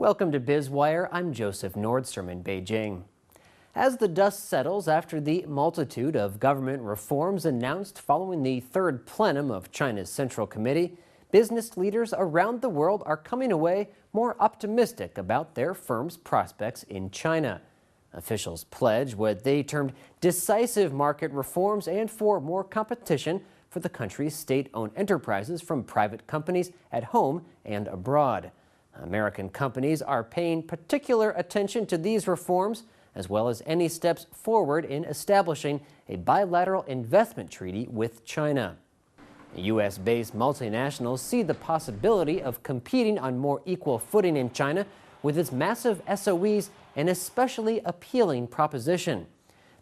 Welcome to Biz Wire. I'm Joseph Nordstrom in Beijing. As the dust settles after the multitude of government reforms announced following the third plenum of China's Central Committee, business leaders around the world are coming away more optimistic about their firms' prospects in China. Officials pledge what they termed decisive market reforms and for more competition for the country's state-owned enterprises from private companies at home and abroad. American companies are paying particular attention to these reforms, as well as any steps forward in establishing a bilateral investment treaty with China. U.S.-based multinationals see the possibility of competing on more equal footing in China with its massive SOEs, an especially appealing proposition.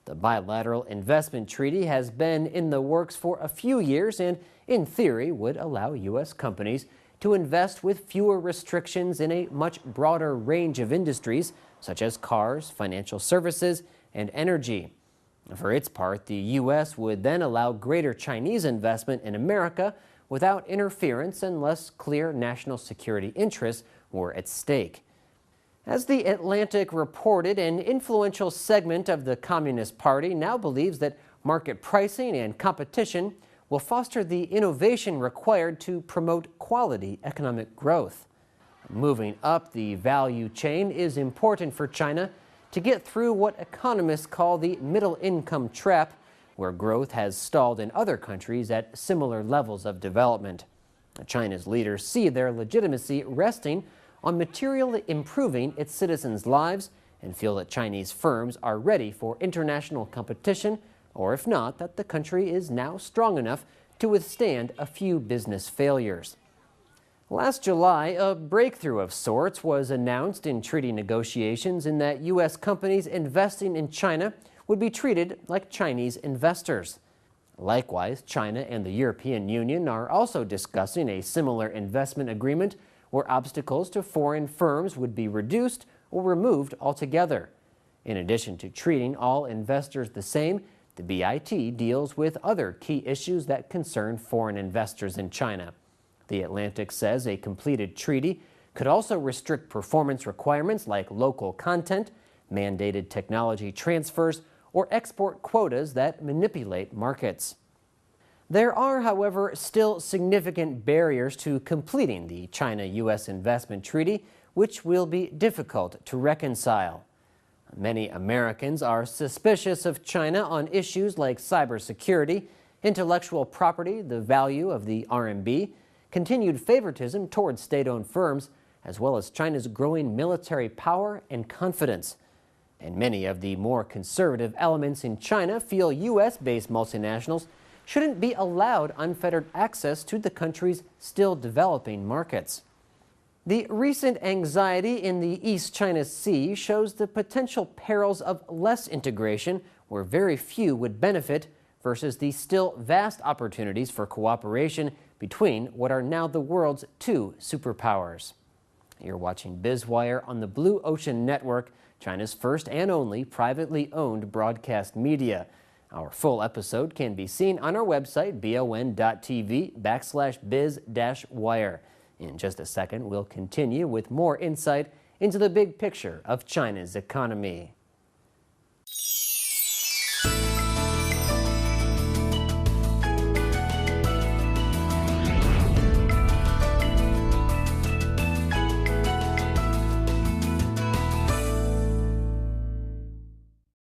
The Bilateral Investment Treaty has been in the works for a few years and, in theory, would allow U.S. companies to invest with fewer restrictions in a much broader range of industries, such as cars, financial services, and energy. For its part, the U.S. would then allow greater Chinese investment in America without interference unless clear national security interests were at stake. As The Atlantic reported, an influential segment of the Communist Party now believes that market pricing and competition will foster the innovation required to promote quality economic growth. Moving up the value chain is important for China to get through what economists call the middle-income trap, where growth has stalled in other countries at similar levels of development. China's leaders see their legitimacy resting on materially improving its citizens' lives and feel that Chinese firms are ready for international competition, or if not, that the country is now strong enough to withstand a few business failures. Last July, a breakthrough of sorts was announced in treaty negotiations in that U.S. companies investing in China would be treated like Chinese investors. Likewise, China and the European Union are also discussing a similar investment agreement where obstacles to foreign firms would be reduced or removed altogether. In addition to treating all investors the same, the BIT deals with other key issues that concern foreign investors in China. The Atlantic says a completed treaty could also restrict performance requirements like local content, mandated technology transfers, or export quotas that manipulate markets. There are, however, still significant barriers to completing the China-U.S. Investment Treaty, which will be difficult to reconcile. Many Americans are suspicious of China on issues like cybersecurity, intellectual property, the value of the RMB, continued favoritism towards state-owned firms, as well as China's growing military power and confidence. And many of the more conservative elements in China feel U.S.-based multinationals shouldn't be allowed unfettered access to the country's still developing markets. The recent anxiety in the East China Sea shows the potential perils of less integration, where very few would benefit, versus the still vast opportunities for cooperation between what are now the world's two superpowers. You're watching Biz Wire on the Blue Ocean Network, China's first and only privately owned broadcast media. Our full episode can be seen on our website, BONTV/biz-wire. In just a second, we'll continue with more insight into the big picture of China's economy.